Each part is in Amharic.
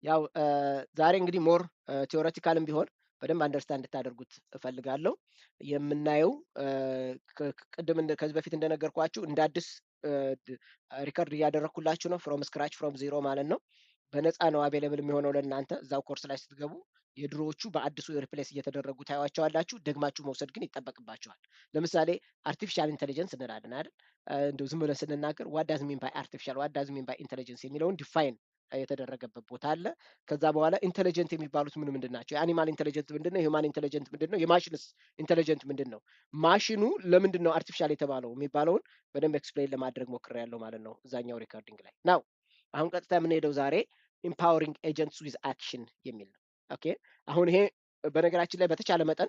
ያው ዛሬ እንግዲህ ሞር ቲዎሬቲካልም ቢሆን በደንብ አንደርስታንድ እንድታደርጉት እፈልጋለሁ። የምናየው ቅድም ከዚህ በፊት እንደነገርኳችሁ እንደ አዲስ ሪከርድ እያደረግኩላችሁ ነው። ፍሮም ስክራች ፍሮም ዜሮ ማለት ነው። በነፃ ነው አቬለብል የሚሆነው ለእናንተ እዛው ኮርስ ላይ ስትገቡ የድሮዎቹ በአዲሱ ሪፕሌስ እየተደረጉ ታዩዋቸዋላችሁ። ደግማችሁ መውሰድ ግን ይጠበቅባቸዋል። ለምሳሌ አርቲፊሻል ኢንቴሊጀንስ እንላለን አይደል? እንደው ዝም ብለን ስንናገር ዋት ዳዝ ሚን ባይ አርቲፊሻል ዋት ዳዝ ሚን ባይ ኢንቴሊጀንስ የሚለውን ዲፋይን የተደረገበት ቦታ አለ። ከዛ በኋላ ኢንቴሊጀንት የሚባሉት ምንድን ናቸው? የአኒማል ኢንቴሊጀንት ምንድን ነው? የሂውማን ኢንቴሊጀንት ምንድን ነው? የማሽንስ ኢንቴሊጀንት ምንድን ነው? ማሽኑ ለምንድን ነው አርቲፊሻል የተባለው የሚባለውን በደንብ ኤክስፕሌን ለማድረግ ሞክሬያለሁ ማለት ነው እዛኛው ሪከርዲንግ ላይ ናው። አሁን ቀጥታ የምንሄደው ዛሬ ኢምፓወሪንግ ኤጀንትስ ዊዝ አክሽን የሚል ነው። ኦኬ አሁን ይሄ በነገራችን ላይ በተቻለ መጠን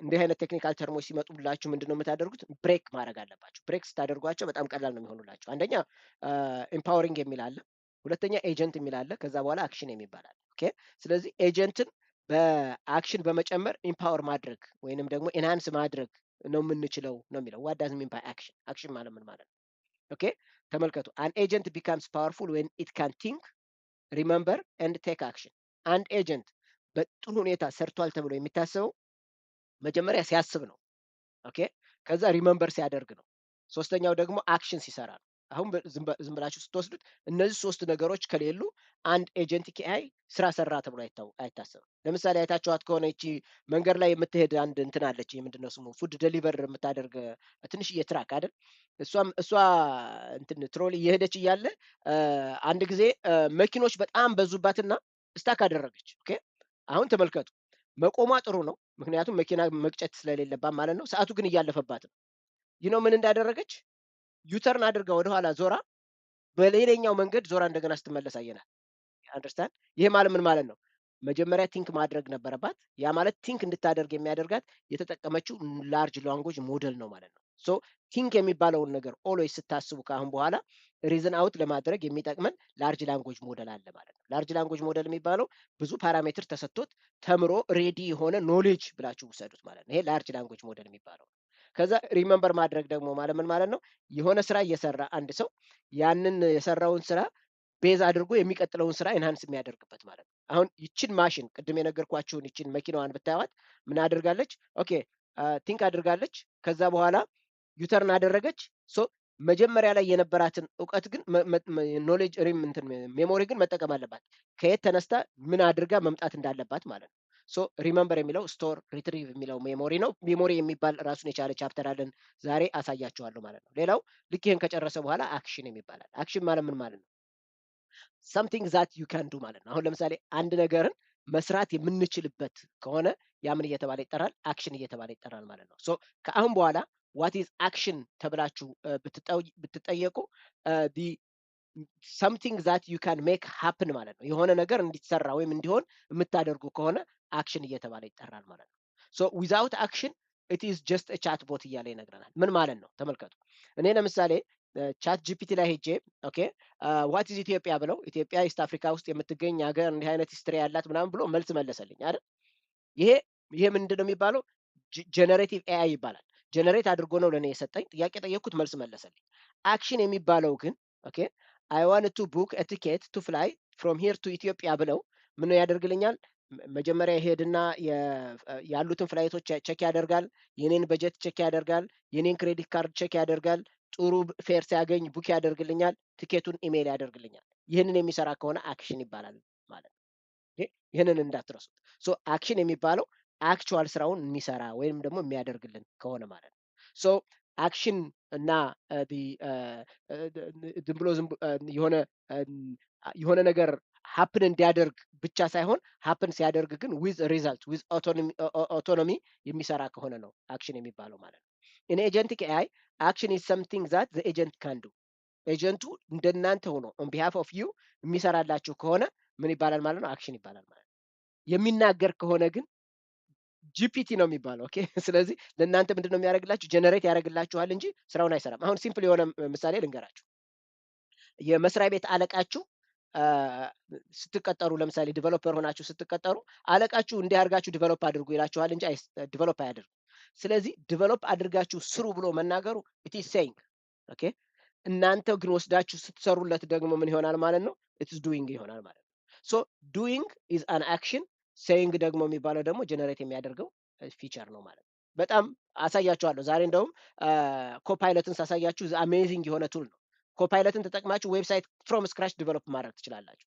እንዲህ አይነት ቴክኒካል ተርሞች ሲመጡላችሁ ምንድን ነው የምታደርጉት? ብሬክ ማድረግ አለባችሁ። ብሬክ ስታደርጓቸው በጣም ቀላል ነው የሚሆኑላችሁ። አንደኛ ኢምፓወሪንግ የሚል አለ፣ ሁለተኛ ኤጀንት የሚል አለ፣ ከዛ በኋላ አክሽን የሚባል አለ። ኦኬ ስለዚህ ኤጀንትን በአክሽን በመጨመር ኢምፓወር ማድረግ ወይንም ደግሞ ኤንሃንስ ማድረግ ነው የምንችለው ነው የሚለው። ዋት ዳዝ ሚን ባይ አክሽን? አክሽን ማለት ምን ማለት ነው? ኦኬ ተመልከቱ። አን ኤጀንት ቢካምስ ፓወርፉል ዌን ኢት ካን ቲንክ ሪመምበር ኤንድ ቴክ አክሽን። አንድ ኤጀንት በጥሩ ሁኔታ ሰርቷል ተብሎ የሚታሰበው መጀመሪያ ሲያስብ ነው። ኦኬ ከዛ ሪመምበር ሲያደርግ ነው። ሶስተኛው ደግሞ አክሽን ሲሰራ ነው። አሁን ዝም ብላችሁ ስትወስዱት እነዚህ ሶስት ነገሮች ከሌሉ አንድ ኤጀንት ኪአይ ስራ ሰራ ተብሎ አይታሰብም። ለምሳሌ አይታችኋት ከሆነ ይቺ መንገድ ላይ የምትሄድ አንድ እንትን አለች። ምንድነው ስሙ? ፉድ ደሊቨር የምታደርግ ትንሽዬ ትራክ አይደል? እሷ እንትን ትሮሊ እየሄደች እያለ አንድ ጊዜ መኪኖች በጣም በዙባትና ስታክ አደረገች። ኦኬ አሁን ተመልከቱ። መቆሟ ጥሩ ነው፣ ምክንያቱም መኪና መግጨት ስለሌለባት ማለት ነው። ሰዓቱ ግን እያለፈባት ነው። ይህ ምን እንዳደረገች ዩተርን አድርጋ ወደኋላ ዞራ በሌላኛው መንገድ ዞራ እንደገና ስትመለስ አየናል። አንደርስታንድ? ይሄ ማለት ምን ማለት ነው? መጀመሪያ ቲንክ ማድረግ ነበረባት። ያ ማለት ቲንክ እንድታደርግ የሚያደርጋት የተጠቀመችው ላርጅ ላንጉጅ ሞዴል ነው ማለት ነው። ሶ ቲንክ የሚባለውን ነገር ኦልዌይስ ስታስቡ ከአሁን በኋላ ሪዝን አውት ለማድረግ የሚጠቅመን ላርጅ ላንጉጅ ሞዴል አለ ማለት ነው። ላርጅ ላንጉጅ ሞዴል የሚባለው ብዙ ፓራሜትር ተሰጥቶት ተምሮ ሬዲ የሆነ ኖሌጅ ብላችሁ ውሰዱት ማለት ነው። ይሄ ላርጅ ላንጉጅ ሞዴል የሚባለው። ከዛ ሪመምበር ማድረግ ደግሞ ማለት ምን ማለት ነው? የሆነ ስራ እየሰራ አንድ ሰው ያንን የሰራውን ስራ ቤዝ አድርጎ የሚቀጥለውን ስራ ኤንሃንስ የሚያደርግበት ማለት ነው። አሁን ይችን ማሽን ቅድም የነገርኳችሁን ይችን መኪናዋን ብታዩት ምን አድርጋለች? ኦኬ ቲንክ አድርጋለች። ከዛ በኋላ ዩተርን አደረገች። ሶ መጀመሪያ ላይ የነበራትን እውቀት ግን ኖሌጅ ሜሞሪ ግን መጠቀም አለባት። ከየት ተነስታ ምን አድርጋ መምጣት እንዳለባት ማለት ነው። ሶ ሪመምበር የሚለው ስቶር ሪትሪቭ የሚለው ሜሞሪ ነው። ሜሞሪ የሚባል ራሱን የቻለ ቻፕተር አለን፣ ዛሬ አሳያችኋለሁ ማለት ነው። ሌላው ልክ ይህን ከጨረሰ በኋላ አክሽን የሚባላል። አክሽን ማለት ምን ማለት ነው? ሰምቲንግ ዛት ዩ ካን ዱ ማለት ነው። አሁን ለምሳሌ አንድ ነገርን መስራት የምንችልበት ከሆነ ያ ምን እየተባለ ይጠራል? አክሽን እየተባለ ይጠራል ማለት ነው። ሶ ከአሁን በኋላ ዋት ኢዝ አክሽን ተብላችሁ ብትጠየቁ ሰምቲንግ ዛት ዩ ካን ሜክ ሃፕን ማለት ነው። የሆነ ነገር እንዲሰራ ወይም እንዲሆን የምታደርጉ ከሆነ አክሽን እየተባለ ይጠራል ማለት ነው። ሶ ዊዛውት አክሽን ኢት ኢዝ ጀስት ቻት ቦት እያለ ይነግረናል። ምን ማለት ነው? ተመልከቱ። እኔ ለምሳሌ ቻት ጂፒቲ ላይ ሄጄ ኦኬ ዋት ኢዝ ኢትዮጵያ ብለው ኢትዮጵያ ኢስት አፍሪካ ውስጥ የምትገኝ ሀገር እንዲህ አይነት ሂስትሪ ያላት ምናምን ብሎ መልስ መለሰልኝ አይደል? ይሄ ምንድን ነው የሚባለው? ጀነሬቲቭ ኤአይ ይባላል። ጀነሬት አድርጎ ነው ለእኔ የሰጠኝ። ጥያቄ ጠየቅኩት፣ መልስ መለሰልኝ። አክሽን የሚባለው ግን ኦኬ አይ ዋንት ቱ ቡክ ቲኬት ቱ ፍላይ ፍሮም ሂር ቱ ኢትዮጵያ ብለው ምን ያደርግልኛል? መጀመሪያ ይሄድና ያሉትን ፍላይቶች ቼክ ያደርጋል። የኔን በጀት ቼክ ያደርጋል። የኔን ክሬዲት ካርድ ቼክ ያደርጋል። ጥሩ ፌር ሲያገኝ ቡክ ያደርግልኛል። ትኬቱን ኢሜይል ያደርግልኛል። ይህንን የሚሰራ ከሆነ አክሽን ይባላል ማለት ነው። ይህንን እንዳትረሱት። ሶ አክሽን የሚባለው አክቹዋል ስራውን የሚሰራ ወይም ደግሞ የሚያደርግልን ከሆነ ማለት ነው። ሶ አክሽን እና ዝም ብሎ የሆነ ነገር ሀፕን እንዲያደርግ ብቻ ሳይሆን ሀፕን ሲያደርግ ግን ዊዝ ሪዛልት ዊዝ ኦቶኖሚ የሚሰራ ከሆነ ነው አክሽን የሚባለው ማለት ነው። ኢን ኤጀንቲክ ኤአይ አክሽን ኢዝ ሰምቲንግ ዛት ዘ ኤጀንት ካን ዱ። ኤጀንቱ እንደናንተ ሆኖ ኦን ቢሃፍ ኦፍ ዩ የሚሰራላችሁ ከሆነ ምን ይባላል ማለት ነው? አክሽን ይባላል ማለት ነው። የሚናገር ከሆነ ግን ጂፒቲ ነው የሚባለው። ኦኬ ስለዚህ ለእናንተ ምንድን ነው የሚያደርግላችሁ? ጀነሬት ያደርግላችኋል እንጂ ስራውን አይሰራም። አሁን ሲምፕል የሆነ ምሳሌ ልንገራችሁ። የመስሪያ ቤት አለቃችሁ ስትቀጠሩ፣ ለምሳሌ ዲቨሎፐር ሆናችሁ ስትቀጠሩ አለቃችሁ እንዲህ አድርጋችሁ ዲቨሎፕ አድርጉ ይላችኋል እንጂ ዲቨሎፕ አያደርጉ። ስለዚህ ዲቨሎፕ አድርጋችሁ ስሩ ብሎ መናገሩ ኢት ኢዝ ሴይንግ ኦኬ። እናንተ ግን ወስዳችሁ ስትሰሩለት ደግሞ ምን ይሆናል ማለት ነው? ኢትስ ዱይንግ ይሆናል ማለት ነው። ሶ ዱዊንግ ኢዝ አን አክሽን፣ ሴይንግ ደግሞ የሚባለው ደግሞ ጀነሬት የሚያደርገው ፊቸር ነው ማለት ነው። በጣም አሳያችኋለሁ ዛሬ እንደውም ኮፓይለትን ሳሳያችሁ አሜዚንግ የሆነ ቱል ነው። ኮፓይለትን ተጠቅማችሁ ዌብሳይት ፍሮም ስክራች ዲቨሎፕ ማድረግ ትችላላችሁ።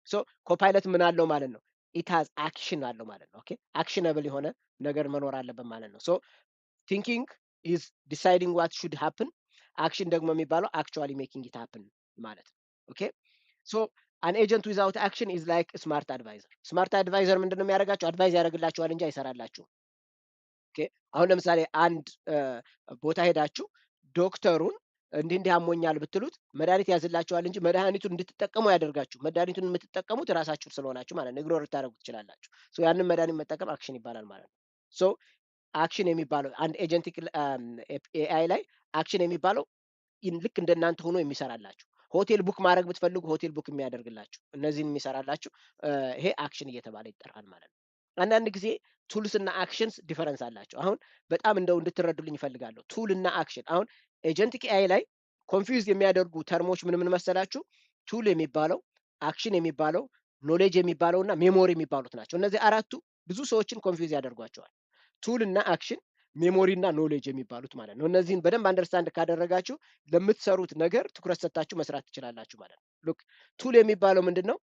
ሶ ኮፓይለት ምን አለው ማለት ነው? ኢት ሃዝ አክሽን አለው ማለት ነው። ኦኬ አክሽነብል የሆነ ነገር መኖር አለበት ማለት ነው። ሶ ቲንኪንግ ኢዝ ዲሳይዲንግ ዋት ሹድ ሃፕን፣ አክሽን ደግሞ የሚባለው አክቹዋሊ ሜኪንግ ኢት ሃፕን ማለት ነው። ኦኬ ሶ አን ኤጀንት ዊዛውት አክሽን ኢዝ ላይክ ስማርት አድቫይዘር። ስማርት አድቫይዘር ምንድን ነው የሚያደርጋችሁ? አድቫይዝ ያደርግላችኋል እንጂ አይሰራላችሁም። ኦኬ አሁን ለምሳሌ አንድ ቦታ ሄዳችሁ ዶክተሩን እንዲህ እንዲህ አሞኛል ብትሉት መድኃኒት ያዝላችኋል እንጂ መድኃኒቱን እንድትጠቀሙ ያደርጋችሁ። መድኃኒቱን የምትጠቀሙት ራሳችሁ ስለሆናችሁ ማለት ነው። ኢግኖር ልታደርጉ ትችላላችሁ። ሶ ያንን መድኃኒት መጠቀም አክሽን ይባላል ማለት ነው። ሶ አክሽን የሚባለው አንድ ኤጀንቲክ ኤአይ ላይ አክሽን የሚባለው ልክ እንደናንተ ሆኖ የሚሰራላችሁ። ሆቴል ቡክ ማድረግ ብትፈልጉ ሆቴል ቡክ የሚያደርግላችሁ፣ እነዚህን የሚሰራላችሁ ይሄ አክሽን እየተባለ ይጠራል ማለት ነው። አንዳንድ ጊዜ ቱልስ እና አክሽንስ ዲፈረንስ አላቸው። አሁን በጣም እንደው እንድትረዱልኝ ይፈልጋለሁ። ቱል እና አክሽን አሁን ኤጀንቲክ ኤአይ ላይ ኮንፊውዝ የሚያደርጉ ተርሞች ምን ምን መሰላችሁ? ቱል የሚባለው፣ አክሽን የሚባለው፣ ኖሌጅ የሚባለው እና ሜሞሪ የሚባሉት ናቸው። እነዚህ አራቱ ብዙ ሰዎችን ኮንፊውዝ ያደርጓቸዋል። ቱል እና አክሽን፣ ሜሞሪ እና ኖሌጅ የሚባሉት ማለት ነው። እነዚህን በደንብ አንደርስታንድ ካደረጋችሁ ለምትሰሩት ነገር ትኩረት ሰጥታችሁ መስራት ትችላላችሁ ማለት ነው። ሉክ ቱል የሚባለው ምንድን ነው?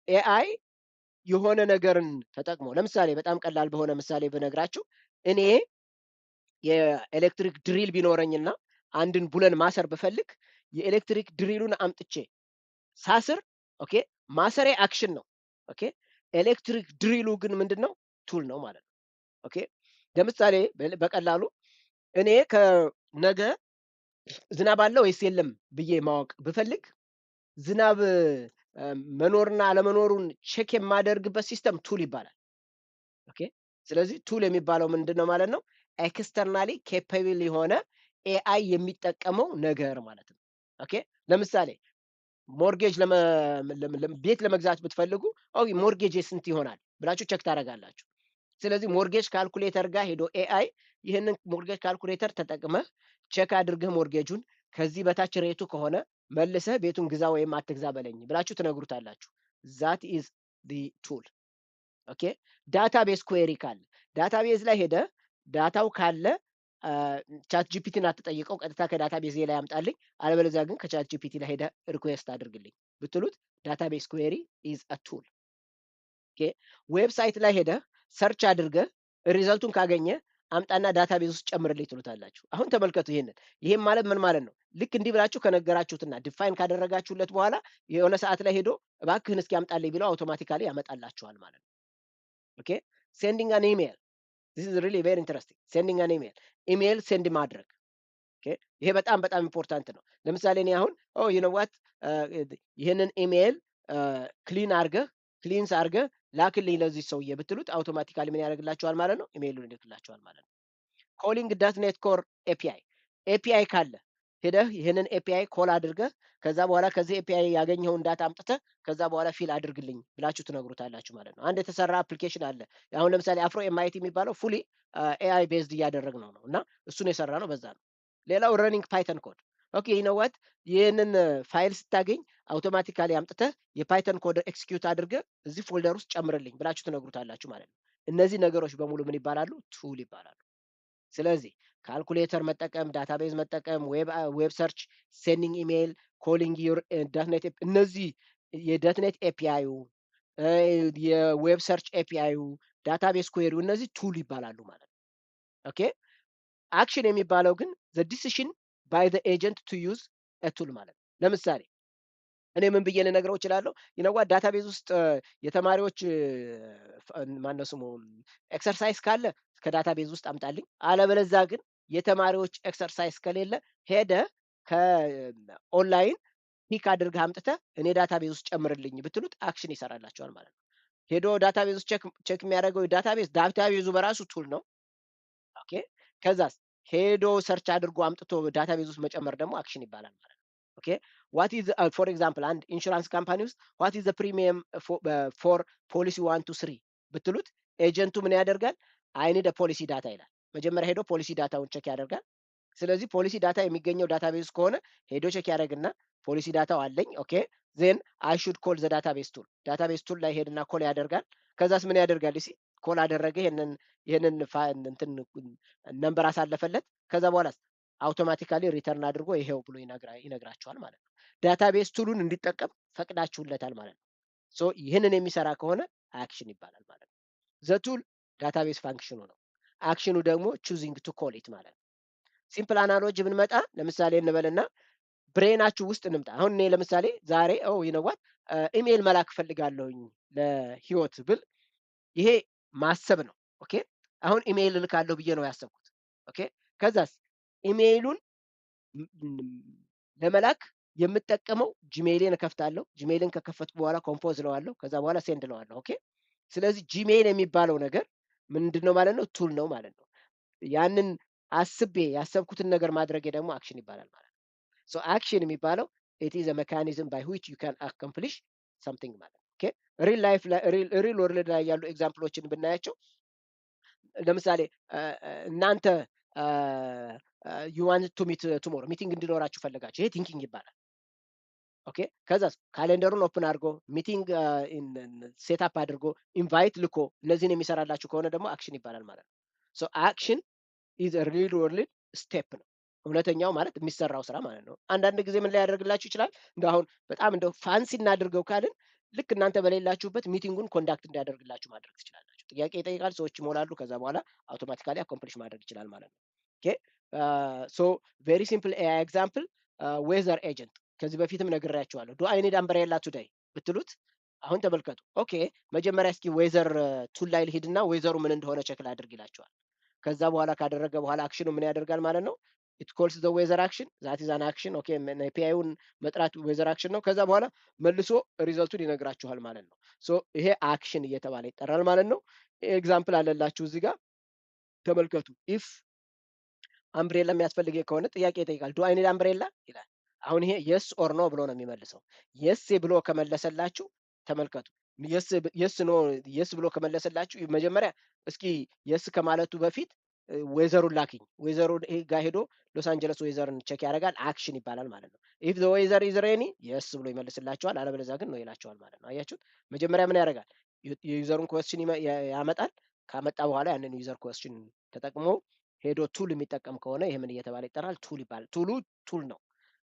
ኤአይ የሆነ ነገርን ተጠቅሞ ለምሳሌ በጣም ቀላል በሆነ ምሳሌ ብነግራችሁ እኔ የኤሌክትሪክ ድሪል ቢኖረኝና አንድን ቡለን ማሰር ብፈልግ የኤሌክትሪክ ድሪሉን አምጥቼ ሳስር ኦኬ ማሰሬ አክሽን ነው። ኦኬ ኤሌክትሪክ ድሪሉ ግን ምንድን ነው? ቱል ነው ማለት ነው። ኦኬ ለምሳሌ በቀላሉ እኔ ከነገ ዝናብ አለ ወይስ የለም ብዬ ማወቅ ብፈልግ ዝናብ መኖርና አለመኖሩን ቼክ የማደርግበት ሲስተም ቱል ይባላል። ኦኬ ስለዚህ ቱል የሚባለው ምንድን ነው ማለት ነው? ኤክስተርናሊ ኬፓብል የሆነ ኤአይ የሚጠቀመው ነገር ማለት ነው። ኦኬ ለምሳሌ ሞርጌጅ ቤት ለመግዛት ብትፈልጉ ሞርጌጅ ስንት ይሆናል ብላችሁ ቼክ ታደርጋላችሁ። ስለዚህ ሞርጌጅ ካልኩሌተር ጋር ሄዶ ኤአይ ይህንን ሞርጌጅ ካልኩሌተር ተጠቅመህ ቼክ አድርገህ ሞርጌጁን ከዚህ በታች ሬቱ ከሆነ መልሰህ ቤቱን ግዛ ወይም አትግዛ በለኝ ብላችሁ ትነግሩታላችሁ። ዛት ኢዝ ዲ ቱል። ኦኬ ዳታቤዝ ኩዌሪ ካለ ዳታቤዝ ላይ ሄደ ዳታው ካለ ቻት ጂፒቲን አትጠይቀው፣ ቀጥታ ከዳታቤዝ ላይ ያምጣልኝ፣ አለበለዚያ ግን ከቻት ጂፒቲ ላይ ሄደ ሪኩዌስት አድርግልኝ ብትሉት ዳታቤዝ ኩዌሪ ኢዝ አ ቱል። ኦኬ ዌብሳይት ላይ ሄደ ሰርች አድርገ ሪዘልቱን ካገኘ አምጣና ዳታቤዝ ውስጥ ጨምርልኝ ትሉታላችሁ። አሁን ተመልከቱ ይሄንን። ይሄም ማለት ምን ማለት ነው? ልክ እንዲህ ብላችሁ ከነገራችሁትና ዲፋይን ካደረጋችሁለት በኋላ የሆነ ሰዓት ላይ ሄዶ እባክህን እስኪ አምጣልኝ ቢለው አውቶማቲካሊ ያመጣላችኋል ማለት ነው። ኦኬ ሴንዲንግ አን ኢሜል this is really very interesting ሴንዲንግ አን ኢሜል፣ ኢሜል ሴንድ ማድረግ። ኦኬ ይሄ በጣም በጣም ኢምፖርታንት ነው። ለምሳሌ እኔ አሁን ዩ ኖ ዋት ይሄንን ኢሜል ክሊንስ አርገህ ላክልኝ ለዚህ ሰውዬ ብትሉት አውቶማቲካሊ ምን ያደርግላችኋል ማለት ነው? ኢሜይሉን ይልክላችኋል ማለት ነው። ኮሊንግ ዳት ኔት ኮር ኤፒአይ ካለ ሄደህ ይህንን ኤፒአይ ኮል አድርገህ ከዛ በኋላ ከዚህ ኤፒአይ ያገኘኸውን ዳታ አምጥተህ ከዛ በኋላ ፊል አድርግልኝ ብላችሁ ትነግሩታላችሁ ማለት ነው። አንድ የተሰራ አፕሊኬሽን አለ። አሁን ለምሳሌ አፍሮ ኤምአይቲ የሚባለው ፉሊ ኤአይ ቤዝድ እያደረግ ነው እና እሱን የሰራ ነው። በዛ ነው። ሌላው ረኒንግ ፓይተን ኮድ። ኦኬ ይነዋት ይህንን ፋይል ስታገኝ አውቶማቲካሊ አምጥተህ የፓይተን ኮድ ኤክስኪዩት አድርገህ እዚህ ፎልደር ውስጥ ጨምርልኝ ብላችሁ ትነግሩታላችሁ ማለት ነው። እነዚህ ነገሮች በሙሉ ምን ይባላሉ? ቱል ይባላሉ። ስለዚህ ካልኩሌተር መጠቀም፣ ዳታቤዝ መጠቀም፣ ዌብ ሰርች፣ ሴንዲንግ ኢሜይል፣ ኮሊንግ ዩር ዳትኔት፣ እነዚህ የዳትኔት ኤፒአዩ፣ የዌብ ሰርች ኤፒአዩ፣ ዳታቤዝ ኩዌሪው እነዚህ ቱል ይባላሉ ማለት ነው። ኦኬ አክሽን የሚባለው ግን ዘ ዲሲሽን ባይ ዘ ኤጀንት ቱ ዩዝ ቱል ማለት ነው። ለምሳሌ እኔ ምን ብዬ ልነግረው እችላለሁ? ይነዋ ዳታቤዝ ውስጥ የተማሪዎች ማነው ስሙ ኤክሰርሳይዝ ካለ ከዳታቤዝ ውስጥ አምጣልኝ፣ አለበለዛ ግን የተማሪዎች ኤክሰርሳይዝ ከሌለ ሄደ ከኦንላይን ፒክ አድርገህ አምጥተህ እኔ ዳታቤዝ ውስጥ ጨምርልኝ ብትሉት አክሽን ይሰራላችኋል ማለት ነው። ሄዶ ዳታቤዝ ውስጥ ቼክ የሚያደርገው ዳታቤዙ በራሱ ቱል ነው። ኦኬ ከዛስ ሄዶ ሰርች አድርጎ አምጥቶ ዳታቤዝ ውስጥ መጨመር ደግሞ አክሽን ይባላል ማለት ነው። ኦኬ ዋት ኢዝ ፎር ኤግዛምፕል አንድ ኢንሹራንስ ካምፓኒ ውስጥ ዋት ኢዝ ፕሪሚየም ፎር ፖሊሲ 1 2 3 ብትሉት ኤጀንቱ ምን ያደርጋል? አይ ኒድ ፖሊሲ ዳታ ይላል። መጀመሪያ ሄዶ ፖሊሲ ዳታውን ቼክ ያደርጋል። ስለዚህ ፖሊሲ ዳታ የሚገኘው ዳታቤዝ ከሆነ ሄዶ ቼክ ያደርግና ፖሊሲ ዳታው አለኝ ኦኬ ዜን አይ ሹድ ኮል ዘ ዳታቤዝ ቱል ዳታቤዝ ቱል ላይ ሄድና ኮል ያደርጋል። ከዛስ ምን ያደርጋል? ኮል አደረገ ይሄንን እንትን ነምበር አሳለፈለት። ከዛ በኋላስ አውቶማቲካሊ ሪተርን አድርጎ ይሄው ብሎ ይነግራቸዋል ማለት ነው። ዳታቤዝ ቱሉን እንዲጠቀም ፈቅዳችሁለታል ማለት ነው። ሶ ይህንን የሚሰራ ከሆነ አክሽን ይባላል ማለት ነው። ዘ ቱል ዳታቤዝ ፋንክሽኑ ነው። አክሽኑ ደግሞ ቹዚንግ ቱ ኮል ኢት ማለት ነው። ሲምፕል አናሎጂ ብንመጣ ለምሳሌ እንበልና ብሬናችሁ ውስጥ እንምጣ። አሁን እኔ ለምሳሌ ዛሬ ይነዋት ኢሜይል መላክ እፈልጋለሁኝ ለህይወት ብል ይሄ ማሰብ ነው። ኦኬ አሁን ኢሜይል እልካለሁ ብዬ ነው ያሰብኩት። ኦኬ ከዛስ ኢሜይሉን ለመላክ የምጠቀመው ጂሜይልን እከፍታለሁ። ጂሜይልን ከከፈትኩ በኋላ ኮምፖዝ እለዋለሁ። ከዛ በኋላ ሴንድ እለዋለሁ። ኦኬ ስለዚህ ጂሜይል የሚባለው ነገር ምንድን ነው ማለት ነው? ቱል ነው ማለት ነው። ያንን አስቤ ያሰብኩትን ነገር ማድረጌ ደግሞ አክሽን ይባላል ማለት ነው። ሶ አክሽን የሚባለው ኢት ኢዝ አ ሜካኒዝም ባይ ዊች ዩ ካን አኮምፕሊሽ ሰምቲንግ ማለት ነው። ኦኬ ሪል ላይፍ ሪል ወርልድ ላይ ያሉ ኤግዛምፕሎችን ብናያቸው ለምሳሌ እናንተ ዩ ዋንት ቱ ሚት ቱሞሮ ሚቲንግ እንዲኖራችሁ ፈለጋችሁ። ይሄ ቲንኪንግ ይባላል። ኦኬ ከዛስ ካሌንደሩን ኦፕን አድርጎ ሚቲንግ ሴትአፕ አድርጎ ኢንቫይት ልኮ እነዚህን የሚሰራላችሁ ከሆነ ደግሞ አክሽን ይባላል ማለት ነው። ሶ አክሽን ኢዝ ሪል ወርልድ ስቴፕ ነው። እውነተኛው ማለት የሚሰራው ስራ ማለት ነው። አንዳንድ ጊዜ ምን ሊያደርግላችሁ ይችላል? እንደ አሁን በጣም እንደው ፋንሲ እናድርገው ካልን ልክ እናንተ በሌላችሁበት ሚቲንጉን ኮንዳክት እንዲያደርግላችሁ ማድረግ ትችላላችሁ። ጥያቄ ይጠይቃል፣ ሰዎች ይሞላሉ። ከዛ በኋላ አውቶማቲካሊ አኮምፕሊሽ ማድረግ ይችላል ማለት ነው። ኦኬ ሶ ቬሪ ሲምፕል ኤአይ ኤግዛምፕል ዌዘር ኤጀንት ከዚህ በፊትም ነግሬያቸዋለሁ። ዱ አይ ኒድ አምብሬላ ቱዴይ ብትሉት አሁን ተመልከቱ። ኦኬ መጀመሪያ እስኪ ዌዘር ቱል ላይ ልሂድና ዌዘሩ ምን እንደሆነ ቸክ ላድርግ ይላቸዋል። ከዛ በኋላ ካደረገ በኋላ አክሽኑ ምን ያደርጋል ማለት ነው? ኢት ኮልስ ዘ ዌዘር አክሽን ዛት ኢዝ አን አክሽን። ኦኬ ኤፒአይውን መጥራት ዌዘር አክሽን ነው። ከዛ በኋላ መልሶ ሪዘልቱን ይነግራችኋል ማለት ነው። ሶ ይሄ አክሽን እየተባለ ይጠራል ማለት ነው። ኤግዛምፕል አለላችሁ እዚህ ጋር ተመልከቱ። ኢፍ አምብሬላ የሚያስፈልግ ከሆነ ጥያቄ ይጠይቃል። ዱ አይ ኒድ አምብሬላ ይላል። አሁን ይሄ የስ ኦር ኖ ብሎ ነው የሚመልሰው። የስ ብሎ ከመለሰላችሁ ተመልከቱ። የስ ኖ የስ ብሎ ከመለሰላችሁ መጀመሪያ እስኪ የስ ከማለቱ በፊት ዌዘሩን ላክኝ። ዌዘሩ ጋር ሄዶ ሎስ አንጀለስ ዌዘርን ቼክ ያደርጋል። አክሽን ይባላል ማለት ነው። ኢፍ ዘ ዌዘር ኢዝ ሬኒ የስ ብሎ ይመልስላቸዋል። አለበለዚያ ግን ነው ይላቸዋል ማለት ነው። አያችሁት? መጀመሪያ ምን ያደርጋል? የዩዘሩን ኮስችን ያመጣል። ካመጣ በኋላ ያንን ዩዘር ኮስችን ተጠቅሞ ሄዶ ቱል የሚጠቀም ከሆነ ይሄ ምን እየተባለ ይጠራል? ቱል ይባላል። ቱል ነው።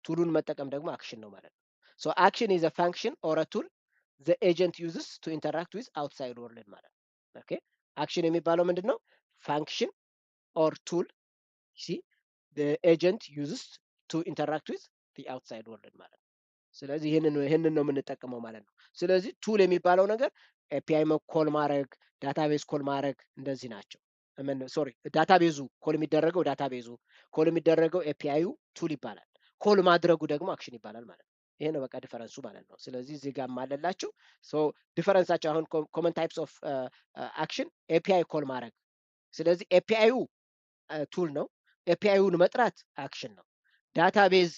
ቱሉን መጠቀም ደግሞ አክሽን ነው ማለት ነው። ሶ አክሽን ኢዝ አ ፋንክሽን ኦር አ ቱል ዘ ኤጀንት ዩዝስ ቱ ኢንተራክት ዊዝ አውትሳይድ ወርልድ ማለት ነው። ኦኬ አክሽን የሚባለው ምንድን ነው? ፋንክሽን ኦር ቱል ሲ ዘ ኤጀንት ዩዝስ ቱ ኢንተራክት ዊዝ ዘ አውትሳይድ ወርልድ ማለት ነው። ስለዚህ ይህንን ነው የምንጠቀመው ማለት ነው። ስለዚህ ቱል የሚባለው ነገር ኤፒአይ ኮል ማድረግ፣ ዳታቤዝ ኮል ማድረግ እንደዚህ ናቸው። ሶሪ ዳታቤዙ ኮል የሚደረገው ኮል የሚደረገው ኤፒአዩ ቱል ይባላል። ኮል ማድረጉ ደግሞ አክሽን ይባላል ማለት ነው። ይሄ ነው በቃ ዲፈረንሱ ማለት ነው። ስለዚህ እዚህ ጋር ማለላችሁ ሶ ዲፈረንሳቸው አሁን ኮመን ታይፕስ ኦፍ አክሽን ኤፒአይ ኮል ማድረግ። ስለዚህ ኤፒአዩ ቱል ነው። ኤፒአዩን መጥራት አክሽን ነው። ዳታቤዝ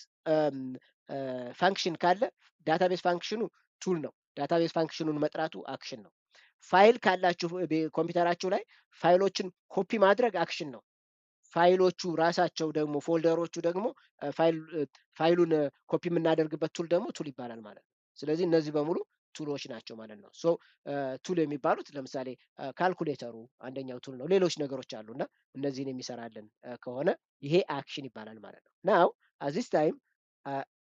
ፋንክሽን ካለ ዳታቤዝ ፋንክሽኑ ቱል ነው። ዳታቤዝ ፋንክሽኑን መጥራቱ አክሽን ነው። ፋይል ካላችሁ ኮምፒውተራችሁ ላይ ፋይሎችን ኮፒ ማድረግ አክሽን ነው። ፋይሎቹ ራሳቸው ደግሞ ፎልደሮቹ ደግሞ ፋይሉን ኮፒ የምናደርግበት ቱል ደግሞ ቱል ይባላል ማለት ነው። ስለዚህ እነዚህ በሙሉ ቱሎች ናቸው ማለት ነው። ሶ ቱል የሚባሉት ለምሳሌ ካልኩሌተሩ አንደኛው ቱል ነው። ሌሎች ነገሮች አሉ እና እነዚህን የሚሰራልን ከሆነ ይሄ አክሽን ይባላል ማለት ነው። ናው አዚስ ታይም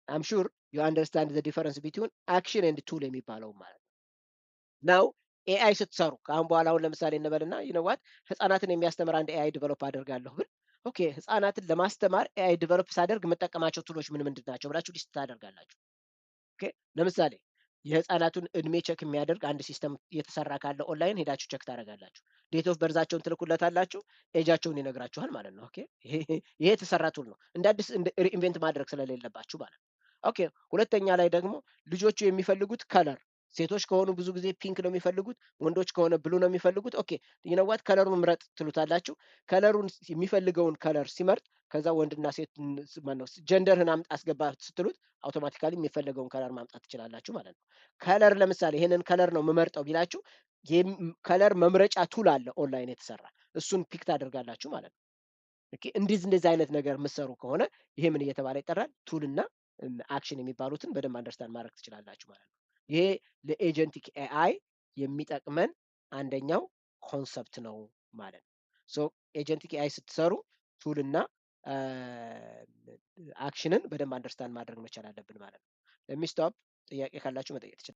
አም ሹር ዩ አንደርስታንድ ዘ ዲፈረንስ ቢትዊን አክሽን ኤንድ ቱል የሚባለው ማለት ነው። ናው ኤአይ ስትሰሩ ከአሁን በኋላ አሁን ለምሳሌ እንበልና ይነዋት ህፃናትን የሚያስተምር አንድ ኤአይ ዲቨሎፕ አደርጋለሁ ብል ኦኬ ህፃናትን ለማስተማር ኤአይ ዲቨሎፕ ሳደርግ የምጠቀማቸው ቱሎች ምን ምንድን ናቸው ብላችሁ ሊስት ታደርጋላችሁ። ኦኬ ለምሳሌ የህፃናቱን እድሜ ቸክ የሚያደርግ አንድ ሲስተም እየተሰራ ካለ ኦንላይን ሄዳችሁ ቸክ ታደርጋላችሁ። ዴት ኦፍ በርዛቸውን ትልኩለታላችሁ፣ ኤጃቸውን ይነግራችኋል ማለት ነው። ኦኬ ይሄ የተሰራ ቱል ነው። እንደ አዲስ ኢንቨንት ማድረግ ስለሌለባችሁ ማለት ነው። ኦኬ ሁለተኛ ላይ ደግሞ ልጆቹ የሚፈልጉት ከለር ሴቶች ከሆኑ ብዙ ጊዜ ፒንክ ነው የሚፈልጉት፣ ወንዶች ከሆነ ብሉ ነው የሚፈልጉት። ኦኬ ይነዋት ከለሩን ምረጥ ትሉታላችሁ። ከለሩን የሚፈልገውን ከለር ሲመርጥ ከዛ ወንድና ሴት ማነው ጀንደርህን አስገባ ስትሉት አውቶማቲካሊ የሚፈለገውን ከለር ማምጣት ትችላላችሁ ማለት ነው። ከለር ለምሳሌ ይሄንን ከለር ነው የምመርጠው ቢላችሁ ከለር መምረጫ ቱል አለ ኦንላይን የተሰራ እሱን ፒክ ታደርጋላችሁ ማለት ነው። ኦኬ እንደዚህ አይነት ነገር የምትሰሩ ከሆነ ይሄ ምን እየተባለ ይጠራል? ቱል እና አክሽን የሚባሉትን በደንብ አንደርስታንድ ማድረግ ትችላላችሁ ማለት ነው። ይሄ ለኤጀንቲክ ኤአይ የሚጠቅመን አንደኛው ኮንሰፕት ነው ማለት ነው። ሶ ኤጀንቲክ ኤአይ ስትሰሩ ቱል እና አክሽንን በደንብ አንደርስታንድ ማድረግ መቻል አለብን ማለት ነው። ለሚስቶፕ ጥያቄ ካላችሁ መጠየቅ ትችላላችሁ።